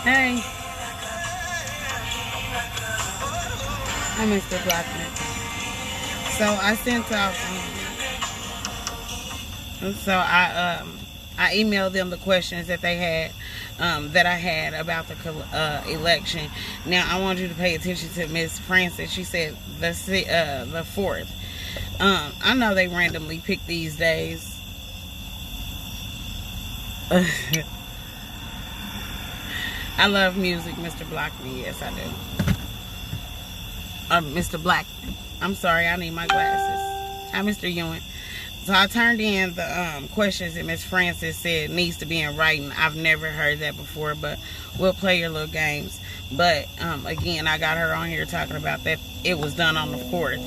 Hey, I missed the Blackman. So I sent out. So I emailed them the questions that they had, that I had about the election. Now I want you to pay attention to Miss Francis. She said the 4th. I know they randomly pick these days. I love music, Mr. Blackman. Yes, I do. Mr. Blackman. I'm sorry, I need my glasses. Hi, Mr. Ewing. So I turned in the questions that Miss Francis said needs to be in writing. I've never heard that before, but we'll play your little games. But again, I got her on here talking about that it was done on the 4th.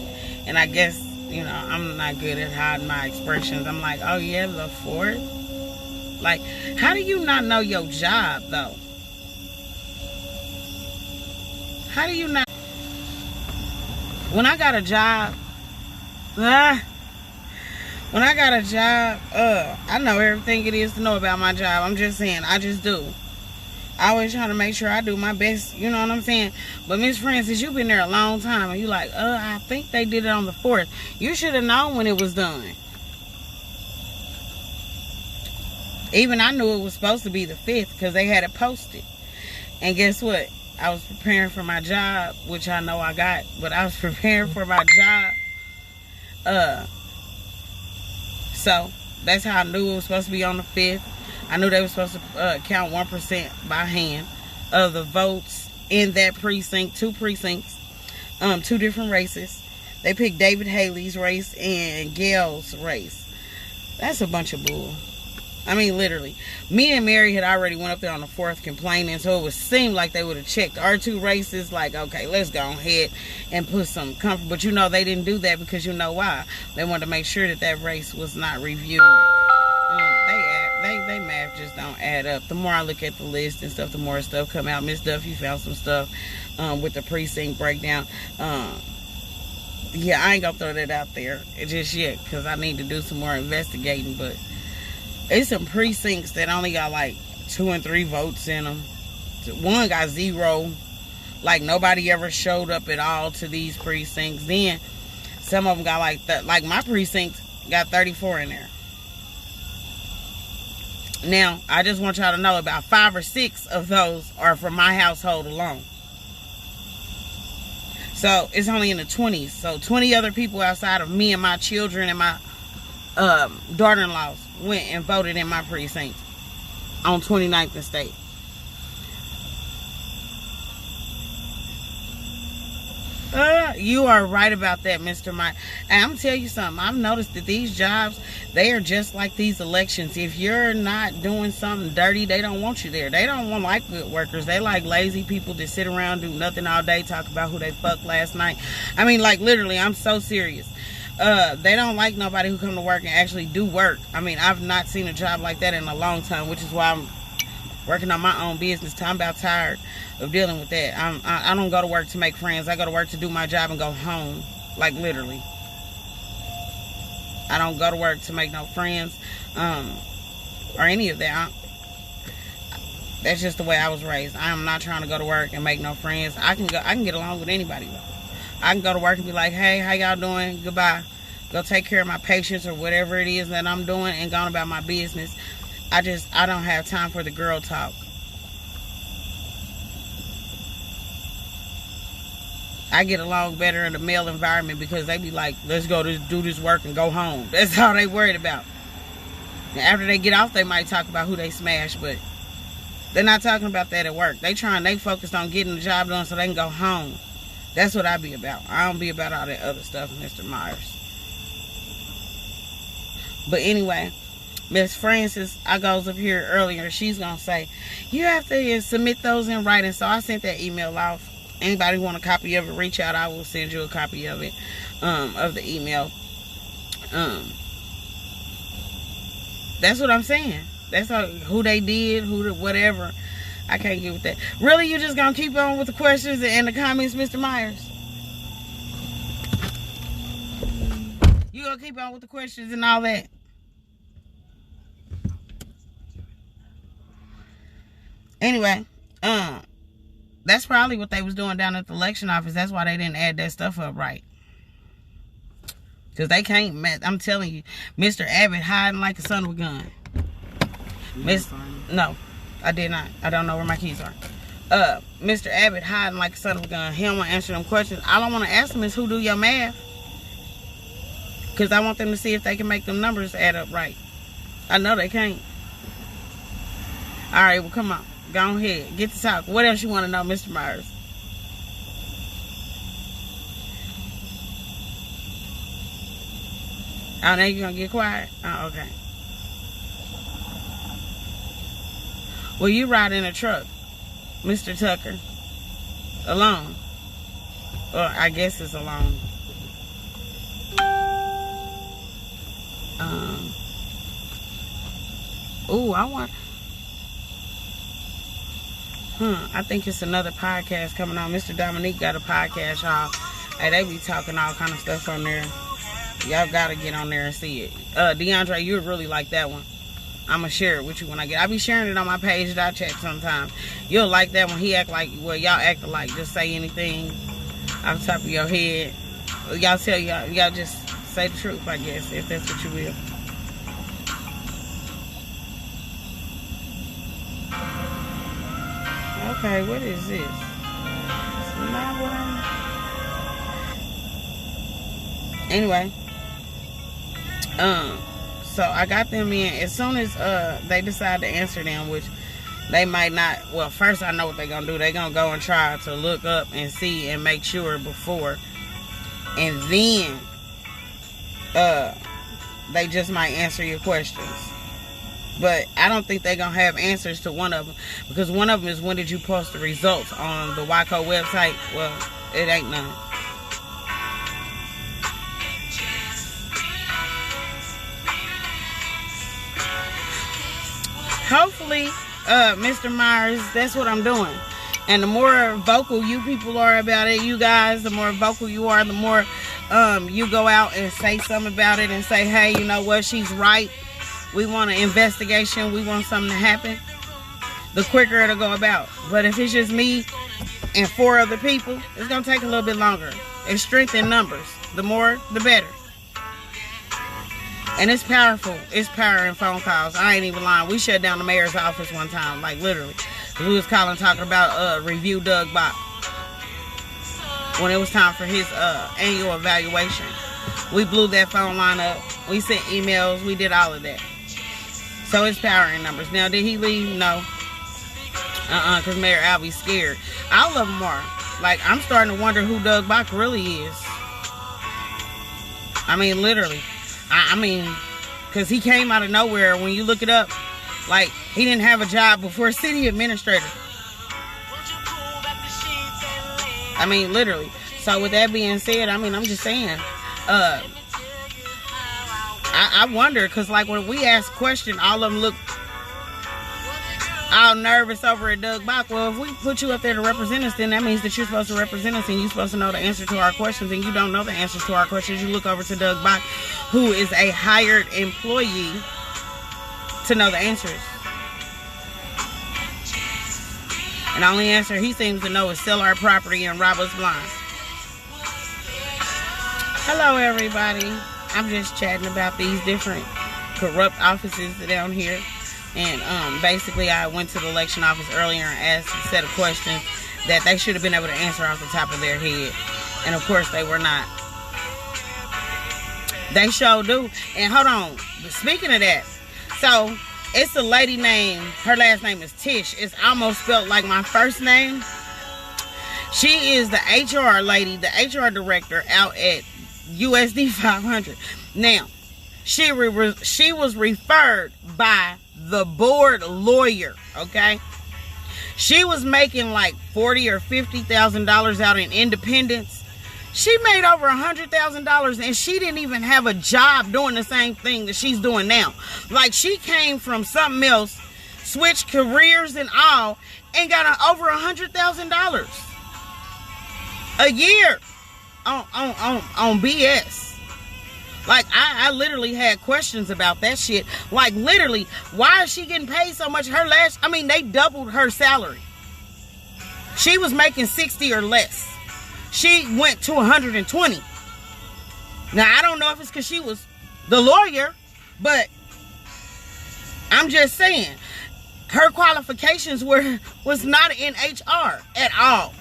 And I guess, you know, I'm not good at hiding my expressions. I'm like, oh yeah, the 4th? Like, how do you not know your job, though? How do you not? When I got a job, I know everything it is to know about my job. I'm just saying, I just do. I always trying to make sure I do my best, you know what I'm saying? But Miss Francis, you've been there a long time, and you like, I think they did it on the 4th. You should have known when it was done. Even I knew it was supposed to be the 5th because they had it posted. And guess what? I was preparing for my job, which I know I got, but I was preparing for my job. So that's how I knew it was supposed to be on the 5th. I knew they were supposed to count 1% by hand of the votes in that precinct, 2 precincts, 2 different races. They picked David Haley's race and Gail's race. That's a bunch of bull. I mean, literally. Me and Mary had already went up there on the 4th complaining, so it would seem like they would have checked our 2 races, like, okay, let's go ahead and put some comfort. But you know, they didn't do that because you know why? They wanted to make sure that that race was not reviewed. They math just don't add up. The more I look at the list and stuff, the more stuff come out. Miss Duffy found some stuff with the precinct breakdown. Yeah, I ain't gonna throw that out there just yet because I need to do some more investigating, but it's some precincts that only got like 2 and 3 votes in them. One got 0. Like nobody ever showed up at all to these precincts. Then some of them got like my precinct got 34 in there. Now, I just want y'all to know about 5 or 6 of those are from my household alone. So it's only in the 20s. So 20 other people outside of me and my children and my daughter-in-laws went and voted in my precinct on 29th and State. You are right about that, Mr. Mike. And I'm going to tell you something. I've noticed that these jobs, they are just like these elections. If you're not doing something dirty, they don't want you there. They don't like good workers. They like lazy people that sit around, do nothing all day, talk about who they fucked last night. I mean, like, literally, I'm so serious. They don't like nobody who come to work and actually do work. I mean, I've not seen a job like that in a long time, which is why I'm working on my own business. I'm about tired of dealing with that. I don't go to work to make friends. I go to work to do my job and go home. Like, literally. I don't go to work to make no friends or any of that. That's just the way I was raised. I am not trying to go to work and make no friends. I can get along with anybody, though. I can go to work and be like, hey, how y'all doing? Goodbye. Go take care of my patients or whatever it is that I'm doing and going about my business. I don't have time for the girl talk. I get along better in the male environment because they be like, let's go to do this work and go home. That's all they worried about. And after they get off, they might talk about who they smashed, but they're not talking about that at work. They focused on getting the job done so they can go home. That's what I be about. I don't be about all that other stuff, Mr. Myers. But anyway, Miss Francis, I goes up here earlier. She's going to say, you have to submit those in writing. So I sent that email off. Anybody want a copy of it, reach out. I will send you a copy of it, of the email. That's what I'm saying. That's who they did, whatever. I can't get with that. Really, you just gonna keep on with the questions and the comments, Mr. Myers? You gonna keep on with the questions and all that? Anyway, that's probably what they was doing down at the election office. That's why they didn't add that stuff up right. Because they can't, I'm telling you, Mr. Abbott hiding like a son of a gun. No, I did not. I don't know where my keys are. Mr. Abbott hiding like a son of a gun. He don't want to answer them questions. All I want to ask them is who do your math? Because I want them to see if they can make them numbers add up right. I know they can't. All right, well, come on. Go ahead. Get to talk. What else you want to know, Mr. Myers? Oh, now you're going to get quiet? Oh, okay. Well, you ride in a truck, Mr. Tucker. Alone. Or I guess it's alone. I want... I think it's another podcast coming on. Mr. Dominique got a podcast, y'all. Hey, they be talking all kind of stuff on there. Y'all gotta get on there and see it. DeAndre, you would really like that one. I'm gonna share it with you when I get. I be sharing it on my page. Check sometime. You'll like that one. He act like, well, y'all act alike. Just say anything off the top of your head. Y'all tell y'all just say the truth, I guess, if that's what you will. Okay, what is this? It's not what I'm... Anyway. So I got them in. As soon as they decide to answer them, which they might not... Well, first I know what they're going to do. They're going to go and try to look up and see and make sure before. And then they just might answer your questions. But I don't think they're going to have answers to one of them. Because one of them is, when did you post the results on the WYCO website? Well, it ain't none. Hopefully, Mr. Myers, that's what I'm doing. And the more vocal you people are about it, you guys, the more vocal you are, the more you go out and say something about it and say, hey, you know what, she's right. We want an investigation. We want something to happen. The quicker it'll go about. But if it's just me and 4 other people, it's going to take a little bit longer. It's strength in numbers. The more, the better. And it's powerful. It's power in phone calls. I ain't even lying. We shut down the mayor's office one time. Like, literally. We was calling, talking about review Doug Bach. When it was time for his annual evaluation. We blew that phone line up. We sent emails. We did all of that. So it's power in numbers. Now, did he leave? No. Because Mayor Albie's scared. All of them are. Like, I'm starting to wonder who Doug Bach really is. I mean, literally. I mean, because he came out of nowhere. When you look it up, like, he didn't have a job before city administrator. I mean, literally. So with that being said, I mean, I'm just saying, I wonder, because like when we ask questions, all of them look all nervous over at Doug Bach. Well, if we put you up there to represent us, then that means that you're supposed to represent us and you're supposed to know the answer to our questions, and you don't know the answers to our questions. You look over to Doug Bach, who is a hired employee, to know the answers. And the only answer he seems to know is sell our property and rob us blind. Hello, everybody. I'm just chatting about these different corrupt offices down here. And basically, I went to the election office earlier and asked a set of questions that they should have been able to answer off the top of their head. And of course they were not. They sure do. And hold on, speaking of that, so it's a lady named, her last name is Tish. It's almost spelled like my first name. She is the HR lady, the HR director out at USD 500. Now, she was referred by the board lawyer, okay? She was making like $40,000 or $50,000 out in Independence. She made over $100,000 and she didn't even have a job doing the same thing that she's doing now. Like, she came from something else, switched careers and all, and got over $100,000 a year on BS. Like, I literally had questions about that shit. Like, literally, why is she getting paid so much? They doubled her salary. She was making 60 or less. She went to 120. Now, I don't know if it's because she was the lawyer, but I'm just saying, her qualifications was not in HR at all.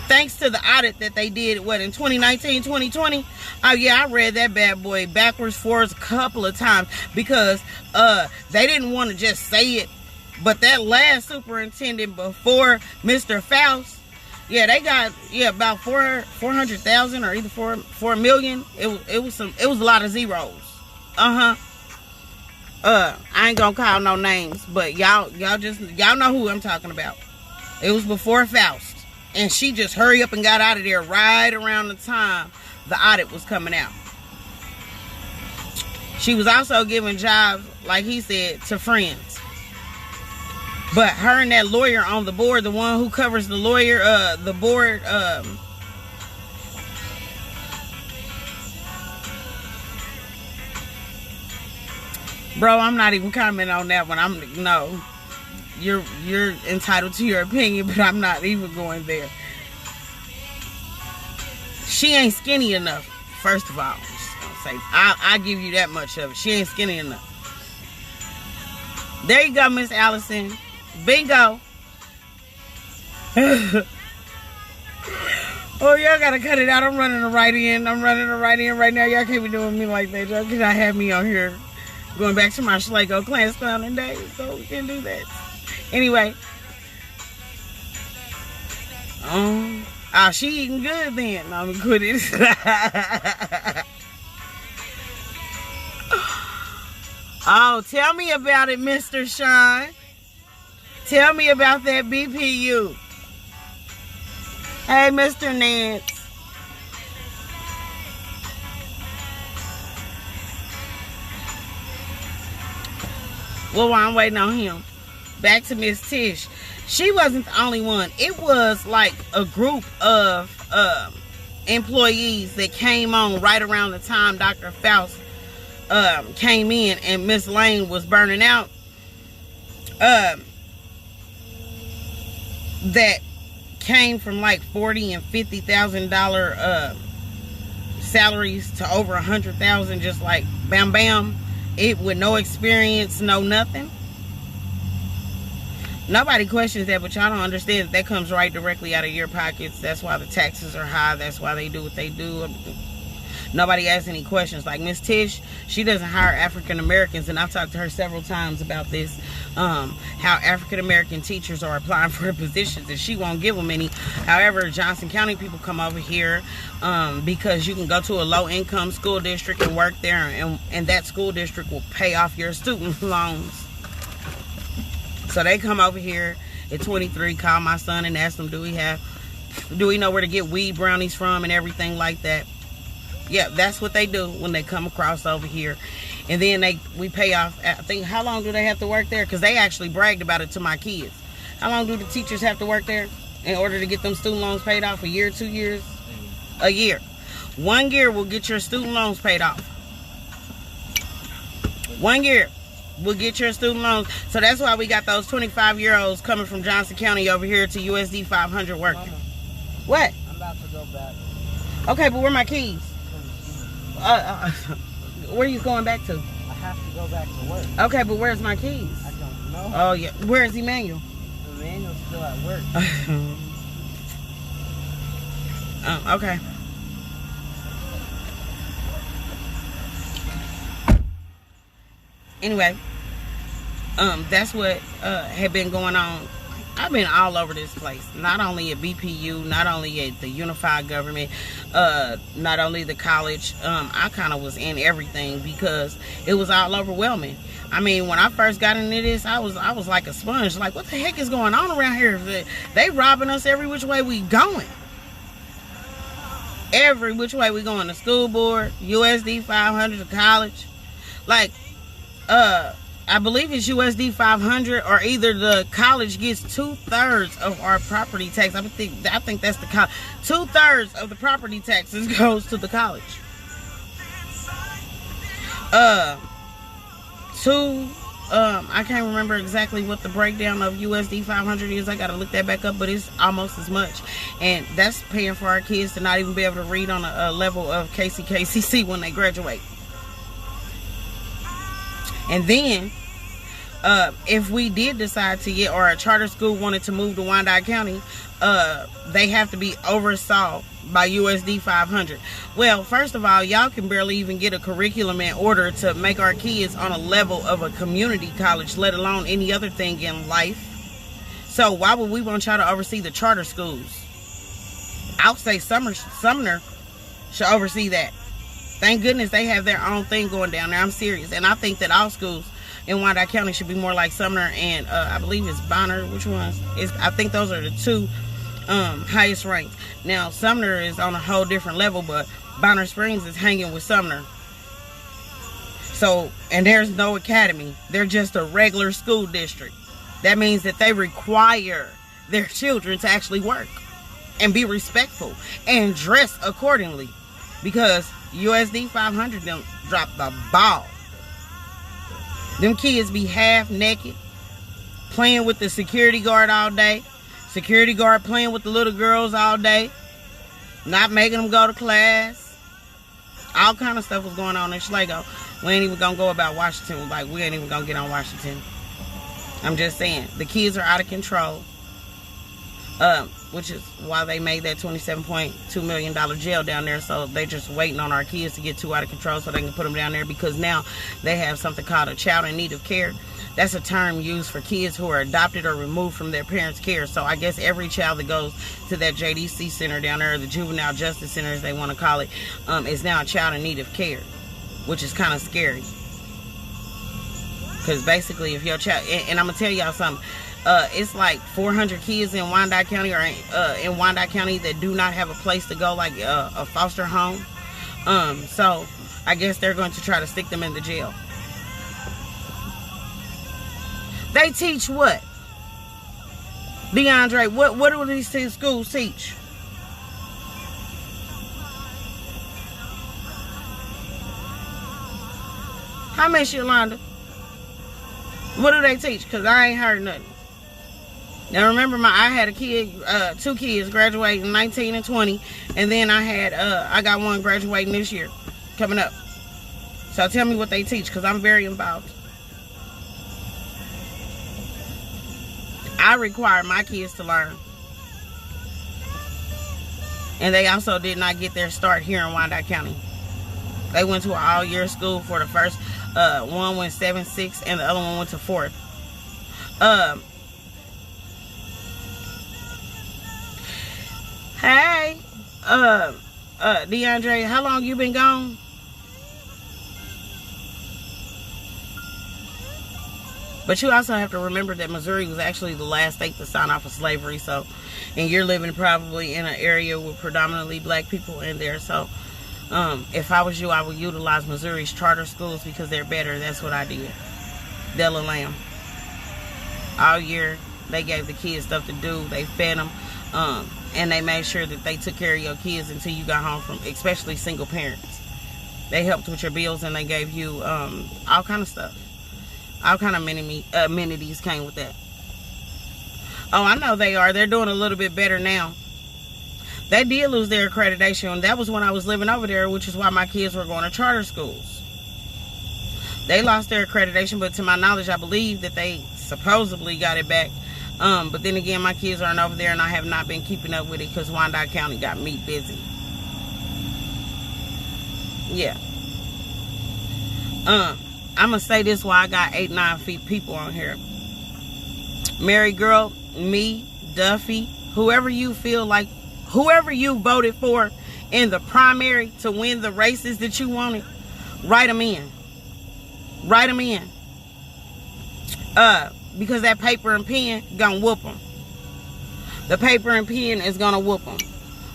Thanks to the audit that they did, in 2019, 2020? Oh, yeah, I read that bad boy backwards, forwards a couple of times because they didn't want to just say it. But that last superintendent before Mr. Faust, yeah, they got about 400,000 or either 4 million. It was a lot of zeros. I ain't gonna call no names, but y'all know who I'm talking about. It was before Faust, and she just hurry up and got out of there right around the time the audit was coming out. She was also giving jobs, like he said, to friends. But her and that lawyer on the board, the one who covers the lawyer, the board, bro, I'm not even commenting on that one. No, you're entitled to your opinion, but I'm not even going there. She ain't skinny enough, first of all. I'm just gonna say, I'll give you that much of it. She ain't skinny enough. There you go, Miss Allison. Bingo. Oh, y'all gotta cut it out. I'm running a right in right now. Y'all can't be doing me like that. Y'all cannot have me on here going back to my Schlegel Clans clowning days. So we can do that. Anyway. She eating good then. No, I'm quit it. Oh, tell me about it, Mr. Sean. Tell me about that BPU. Hey, Mr. Nance. Well, while I'm waiting on him, back to Miss Tish. She wasn't the only one. It was like a group of employees that came on right around the time Dr. Faust came in and Miss Lane was burning out. That came from like $40,000 and $50,000 salaries to over $100,000, just like bam bam, it with no experience, no nothing. Nobody questions that, but y'all don't understand that comes right directly out of your pockets. That's why the taxes are high. That's why they do what they do. Nobody asks any questions. Like Miss Tish, she doesn't hire African Americans, and I've talked to her several times about this. How African American teachers are applying for positions, and she won't give them any. However, Johnson County people come over here because you can go to a low-income school district and work there, and that school district will pay off your student loans. So they come over here at 23, call my son and ask him, do we know where to get weed brownies from and everything like that. Yeah, that's what they do when they come across over here. And then we pay off, I think, how long do they have to work there? Because they actually bragged about it to my kids. How long do the teachers have to work there in order to get them student loans paid off? A year, 2 years? A year. 1 year will get your student loans paid off. 1 year will get your student loans. So that's why we got those 25-year-olds coming from Johnson County over here to USD 500 working. Mama, what? I'm about to go back. Okay, but where are my keys? Where are you going back to? I have to go back to work. Okay, but where's my keys? I don't know. Oh, yeah. Where's Emmanuel? Emmanuel's still at work. Okay. Anyway, that's what had been going on. I've been all over this place, not only at BPU, not only at the unified government, not only the college. I kind of was in everything because it was all overwhelming. I mean, when I first got into this, I was like a sponge. Like, what the heck is going on around here? They robbing us every which way we going. Every which way we going. The school board, USD 500 to college. Like, I believe it's USD 500, or either the college gets 2/3 of our property tax. I think that's the college. 2/3 of the property taxes goes to the college. I can't remember exactly what the breakdown of USD 500 is. I gotta look that back up, but it's almost as much, and that's paying for our kids to not even be able to read on a level of KCKCC when they graduate. And then, if we did decide to get, or a charter school wanted to move to Wyandotte County, they have to be oversaw by USD 500. Well, first of all, y'all can barely even get a curriculum in order to make our kids on a level of a community college, let alone any other thing in life. So why would we want y'all to oversee the charter schools? I'll say Sumner should oversee that. Thank goodness they have their own thing going down there. I'm serious. And I think that all schools in Wyandotte County should be more like Sumner and I believe it's Bonner. Which ones? I think those are the two highest ranked. Now, Sumner is on a whole different level, but Bonner Springs is hanging with Sumner. So, and there's no academy. They're just a regular school district. That means that they require their children to actually work and be respectful and dress accordingly, because USD 500 them drop the ball. Them kids be half naked, playing with the security guard all day. Security guard playing with the little girls all day, not making them go to class. All kind of stuff was going on in Schlago. We ain't even gonna go about Washington. Like, we ain't even gonna get on Washington. I'm just saying, the kids are out of control. Which is why they made that $27.2 million jail down there. So they just waiting on our kids to get too out of control so they can put them down there, because now they have something called a child in need of care. That's a term used for kids who are adopted or removed from their parents' care. So I guess every child that goes to that JDC center down there, or the Juvenile Justice Center as they want to call it, is now a child in need of care, which is kind of scary. Because basically, if your child, and I'm going to tell y'all something, it's like 400 kids in Wyandotte County, or in Wyandotte County, that do not have a place to go, like a foster home. So I guess they're going to try to stick them in the jail. They teach what? DeAndre, what do these schools teach? How much, Yolanda? What do they teach? Because I ain't heard nothing. Now remember, I had a kid, 2 kids graduating 19 and 20, and then I got one graduating this year, coming up. So tell me what they teach, because I'm very involved. I require my kids to learn. And they also did not get their start here in Wyandotte County. They went to an all-year school for the first, one went 7th, 6th, and the other one went to 4th. Hey, DeAndre, how long you been gone? But you also have to remember that Missouri was actually the last state to sign off of slavery. So, and you're living probably in an area with predominantly black people in there. So, if I was you, I would utilize Missouri's charter schools because they're better. That's what I did. Della Lamb. All year, they gave the kids stuff to do. They fed them. And they made sure that they took care of your kids until you got home from, especially single parents. They helped with your bills, and they gave you all kind of stuff. All kind of amenities came with that. Oh, I know they are. They're doing a little bit better now. They did lose their accreditation, and that was when I was living over there, which is why my kids were going to charter schools. They lost their accreditation, but to my knowledge, I believe that they supposedly got it back But then again, my kids aren't over there, and I have not been keeping up with it because Wyandotte County got me busy. Yeah. I'm gonna say this while I got 8-9 feet people on here. Mary Girl, me, Duffy, whoever you feel like, whoever you voted for in the primary to win the races that you wanted, write them in. Write them in. Because that paper and pen gonna whoop them. The paper and pen is gonna whoop them.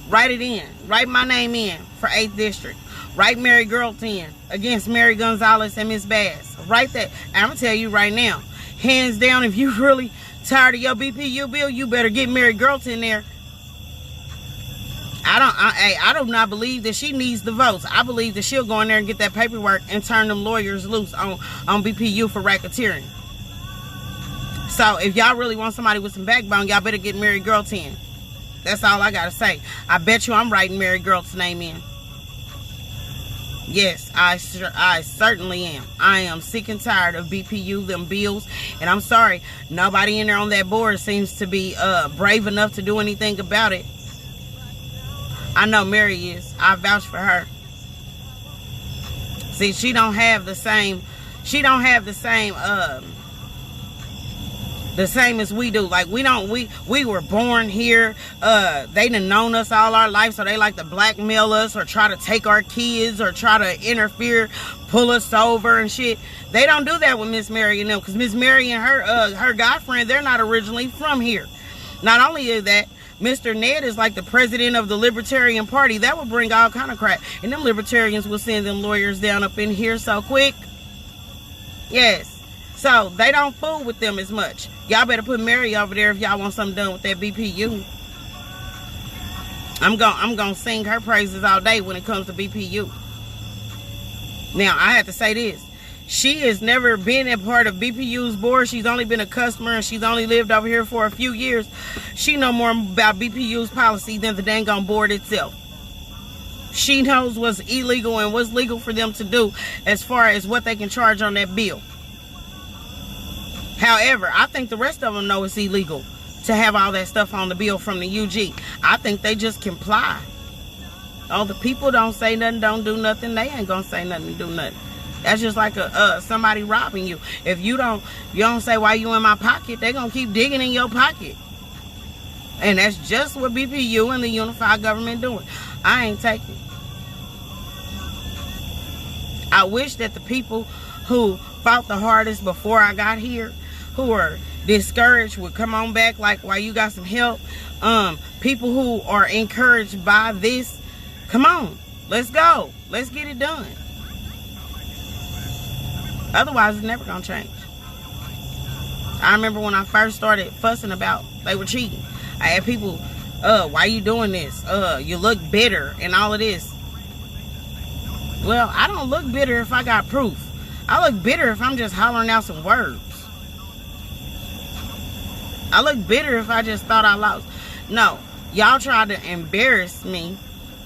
Write it in. Write my name in for 8th District. Write Mary Girl 10 against Mary Gonzalez and Miss Bass. Write that. I'm going to tell you right now. Hands down, if you really tired of your BPU bill, you better get Mary Girl 10 there. I do not believe that she needs the votes. I believe that she'll go in there and get that paperwork and turn them lawyers loose on BPU for racketeering. So if y'all really want somebody with some backbone, y'all better get Mary Girl 10. That's all I got to say. I bet you I'm writing Mary Girl's name in. Yes, I certainly am. I am sick and tired of BPU, them bills. And I'm sorry, nobody in there on that board seems to be brave enough to do anything about it. I know Mary is. I vouch for her. See, she don't have the same the same as we do. Like, we were born here. They done known us all our life, so they like to blackmail us or try to take our kids or try to interfere, pull us over and shit. They don't do that with Miss Mary and them, because Miss Mary and her guy friend, they're not originally from here. Not only is that, Mr. Ned is like the president of the Libertarian Party. That would bring all kind of crap. And them libertarians will send them lawyers down up in here so quick. Yes. So they don't fool with them as much. Y'all better put Mary over there if y'all want something done with that BPU. I'm gonna sing her praises all day when it comes to BPU. Now, I have to say this. She has never been a part of BPU's board. She's only been a customer, and she's only lived over here for a few years. She know more about BPU's policy than the dang on board itself. She knows what's illegal and what's legal for them to do as far as what they can charge on that bill. However, I think the rest of them know it's illegal to have all that stuff on the bill from the UG. I think they just comply. Oh, the people don't say nothing, don't do nothing. They ain't gonna say nothing, do nothing. That's just like somebody robbing you. If you don't say why you in my pocket, they gonna keep digging in your pocket. And that's just what BPU and the unified government doing. I ain't taking. I wish that the people who fought the hardest before I got here, who are discouraged, would come on back. Like, why you got some help? People who are encouraged by this, come on, let's go. Let's get it done. Otherwise, it's never gonna change. I remember when I first started fussing about they were cheating. I had people, why you doing this? You look bitter and all of this. Well, I don't look bitter if I got proof. I look bitter if I'm just hollering out some words. I look bitter if I just thought I lost. No, y'all tried to embarrass me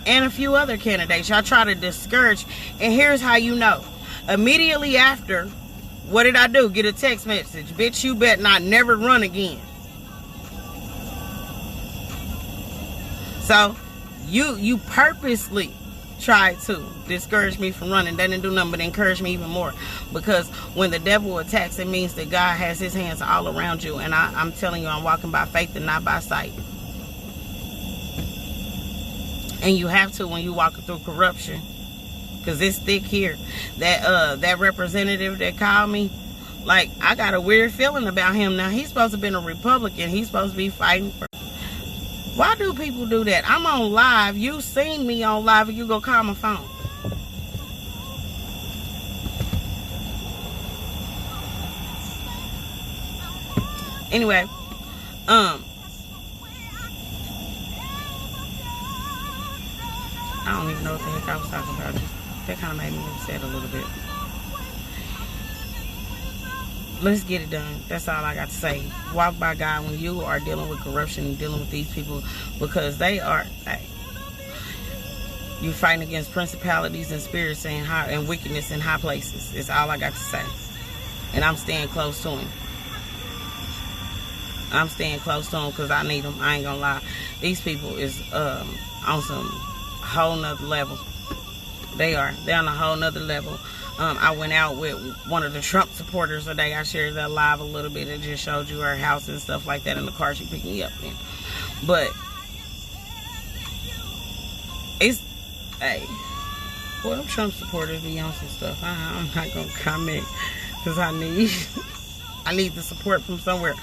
and a few other candidates. Y'all try to discourage. And here's how you know. Immediately after, what did I do? Get a text message. Bitch, you bet not never run again. So, you purposely tried to discourage me from running. That didn't do nothing but encourage me even more. Because when the devil attacks, it means that God has his hands all around you. And I'm telling you, I'm walking by faith and not by sight. And you have to when you walking through corruption. Because it's thick here. That representative that called me, like, I got a weird feeling about him. Now, he's supposed to be a Republican. He's supposed to be fighting for... Why do people do that? I'm on live. You seen me on live and you go call my phone. Anyway, I don't even know what the heck I was talking about. That kind of made me upset a little bit. Let's get it done. That's all I got to say. Walk by God when you are dealing with corruption and dealing with these people, because they are, you're fighting against principalities and spirits and wickedness in high places. It's all I got to say. And I'm staying close to him. I'm staying close to them because I need them. I ain't gonna lie. These people is on some whole nother level. They're on a whole nother level. I went out with one of the Trump supporters today. I shared that live a little bit. It just showed you her house and stuff like that in the car she picked me up in. But it's, hey, well, them Trump supporters be on some stuff. I'm not gonna comment because I need the support from somewhere.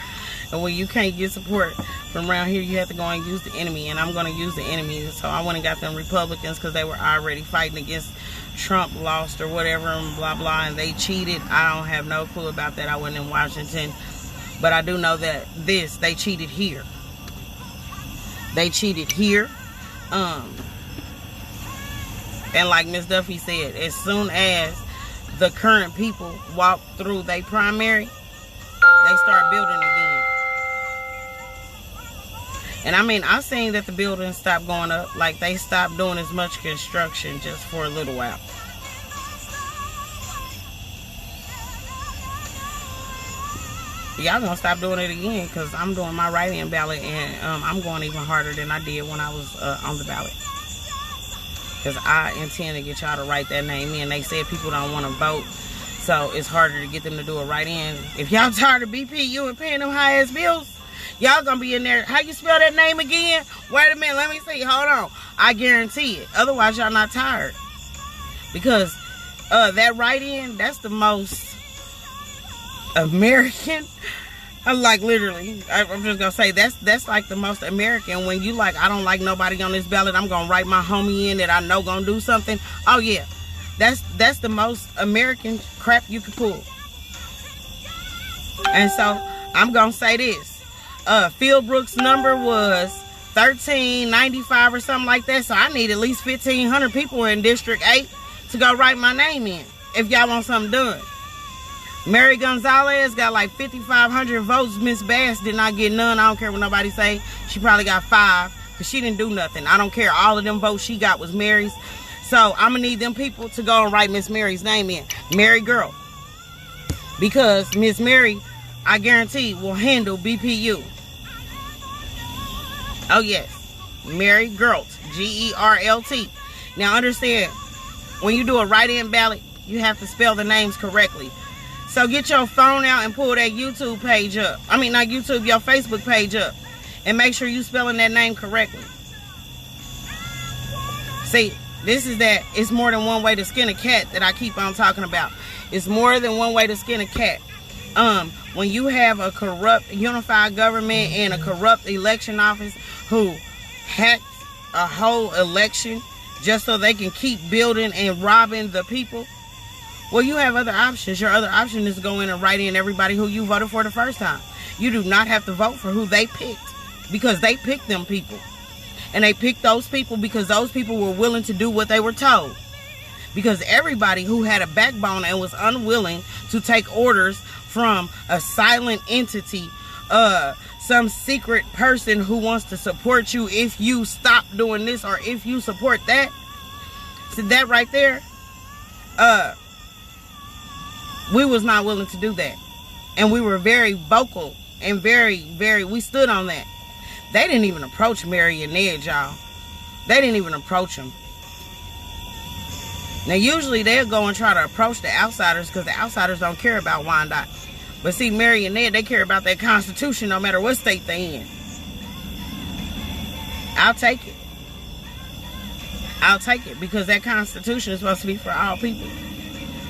And when you can't get support from around here, you have to go and use the enemy. And I'm going to use the enemy. So I went and got them Republicans because they were already fighting against Trump, lost or whatever, and blah, blah. And they cheated. I don't have no clue about that. I wasn't in Washington. But I do know that they cheated here. They cheated here. And like Miss Duffy said, as soon as the current people walk through their primary, they start building again. And I mean, I've seen that the buildings stopped going up. Like, they stopped doing as much construction just for a little while. Y'all gonna stop doing it again because I'm doing my write-in ballot, and I'm going even harder than I did when I was on the ballot. Because I intend to get y'all to write that name in. They said people don't want to vote, so it's harder to get them to do a write-in. If y'all tired of BPU and paying them high-ass bills, y'all gonna be in there. How you spell that name again? Wait a minute, let me see. Hold on. I guarantee it. Otherwise, y'all not tired. Because that write-in, that's the most American. Like, literally, I'm just gonna say that's like the most American. When you like, I don't like nobody on this ballot, I'm gonna write my homie in that I know gonna do something. Oh yeah, that's the most American crap you can pull. And so I'm gonna say this. Philbrook's number was 1395 or something like that. So I need at least 1,500 people in District 8 to go write my name in if y'all want something done. Mary Gonzalez got like 5,500 votes. Miss Bass did not get none. I don't care what nobody say. She probably got 5 because she didn't do nothing. I don't care. All of them votes she got was Mary's. So I'm going to need them people to go and write Miss Mary's name in. Mary Girl. Because Miss Mary, I guarantee, will handle BPU. Oh, yes. Mary Geralt. G-E-R-L-T. Now, understand, when you do a write-in ballot, you have to spell the names correctly. So get your phone out and pull that YouTube page up. I mean, not YouTube, your Facebook page up. And make sure you spelling that name correctly. See, this is that it's more than one way to skin a cat that I keep on talking about. It's more than one way to skin a cat. When you have a corrupt unified government and a corrupt election office who hacked a whole election just so they can keep building and robbing the people, well, you have other options. Your other option is to go in and write in everybody who you voted for the first time. You do not have to vote for who they picked because they picked them people. And they picked those people because those people were willing to do what they were told. Because everybody who had a backbone and was unwilling to take orders from a silent entity, some secret person who wants to support you if you stop doing this or if you support that. See that right there? We was not willing to do that. And we were very vocal and we stood on that. They didn't even approach Mary and Ned, y'all. They didn't even approach them. Now, usually they'll go and try to approach the outsiders because the outsiders don't care about Wyandotte. But see, Mary and Ned, they care about their Constitution no matter what state they in. I'll take it. I'll take it because that Constitution is supposed to be for all people.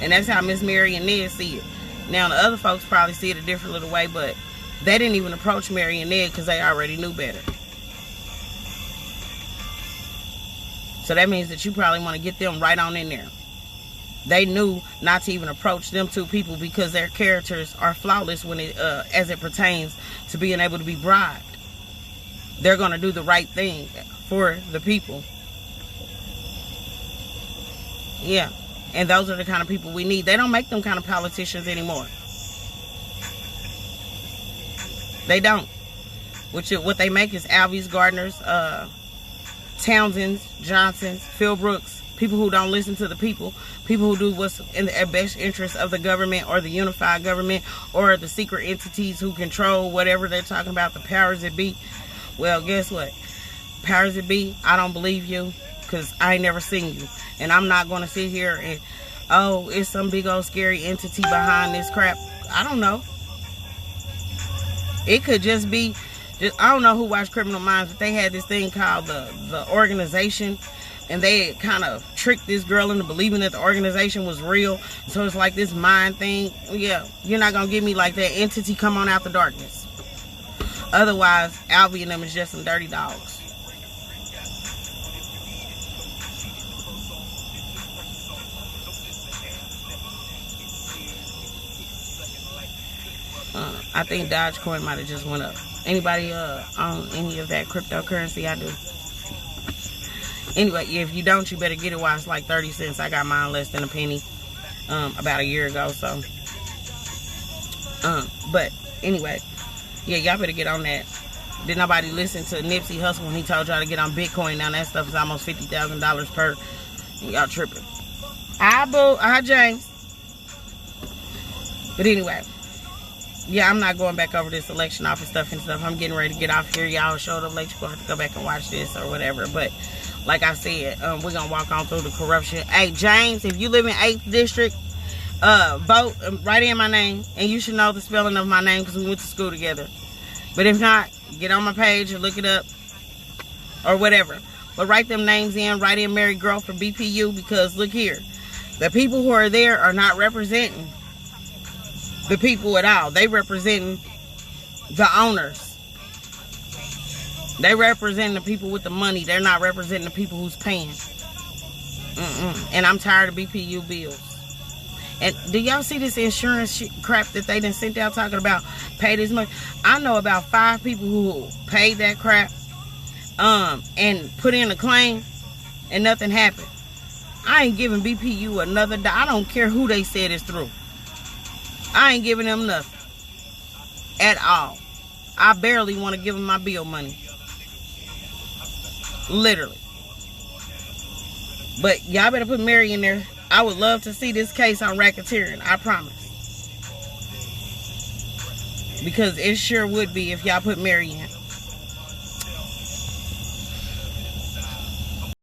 And that's how Miss Mary and Ned see it. Now, the other folks probably see it a different little way, but they didn't even approach Mary and Ned because they already knew better. So that means that you probably want to get them right on in there. They knew not to even approach them two people because their characters are flawless when it, as it pertains to being able to be bribed. They're going to do the right thing for the people. Yeah. And those are the kind of people we need. They don't make them kind of politicians anymore. They don't. What they make is Albies, Gardners, Townsends, Johnsons, Philbrooks, people who don't listen to the people who do what's in the best interest of the government or the unified government or the secret entities who control whatever they're talking about, the powers that be. Well, guess what? Powers that be, I don't believe you because I ain't never seen you. And I'm not going to sit here and, oh, it's some big old scary entity behind this crap. I don't know. It could just be, I don't know who watched Criminal Minds, but they had this thing called the organization. And they kind of tricked this girl into believing that the organization was real. So it's like this mind thing. Yeah, you're not going to get me like that. Entity, come on out the darkness. Otherwise, Alvy and them is just some dirty dogs. I think Dogecoin might have just went up. Anybody on any of that cryptocurrency? I do. Anyway, if you don't, you better get it while it's like 30 cents. I got mine less than a penny about a year ago. So, but anyway, yeah, y'all better get on that. Did nobody listen to Nipsey Hussle when he told y'all to get on Bitcoin? Now that stuff is almost $50,000 per. Y'all tripping. Hi, boo. Hi, James. But anyway, yeah, I'm not going back over this election office stuff and stuff. I'm getting ready to get off here. Y'all showed up late. You're going to have to go back and watch this or whatever. But like I said, we're going to walk on through the corruption. Hey, James, if you live in 8th District, vote, write in my name. And you should know the spelling of my name because we went to school together. But if not, get on my page and look it up or whatever. But write them names in. Write in Mary Girl for BPU because look here. The people who are there are not representing the people at all. They representing the owners. They represent the people with the money. They're not representing the people who's paying. And I'm tired of BPU bills. And do y'all see this insurance crap that they done sent out talking about pay this much? I know about 5 people who paid that crap and put in a claim and nothing happened. I ain't giving BPU another dollar. I don't care who they said it's through. I ain't giving them nothing at all. I barely want to give them my bill money. Literally. But y'all better put Mary in there. I would love to see this case on racketeering. I promise. Because it sure would be if y'all put Mary in.